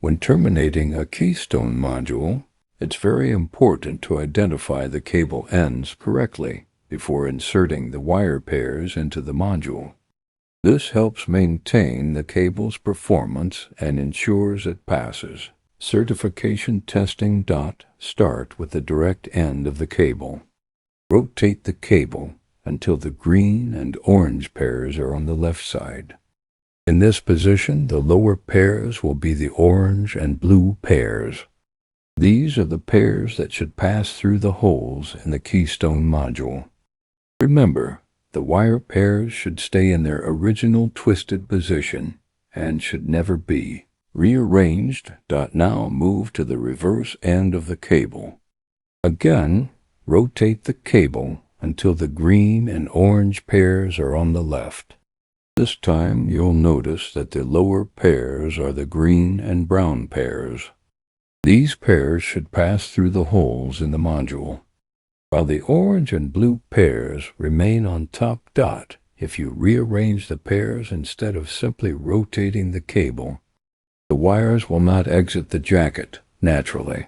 When terminating a Keystone module, it's very important to identify the cable ends correctly before inserting the wire pairs into the module. This helps maintain the cable's performance and ensures it passes. Certification testing. Start with the direct end of the cable. Rotate the cable until the green and orange pairs are on the left side. In this position, the lower pairs will be the orange and blue pairs. These are the pairs that should pass through the holes in the Keystone module. Remember, the wire pairs should stay in their original twisted position and should never be rearranged. Now move to the reverse end of the cable. Again, rotate the cable until the green and orange pairs are on the left. This time you'll notice that the lower pairs are the green and brown pairs. These pairs should pass through the holes in the module, while the orange and blue pairs remain on top. If you rearrange the pairs instead of simply rotating the cable, the wires will not exit the jacket naturally.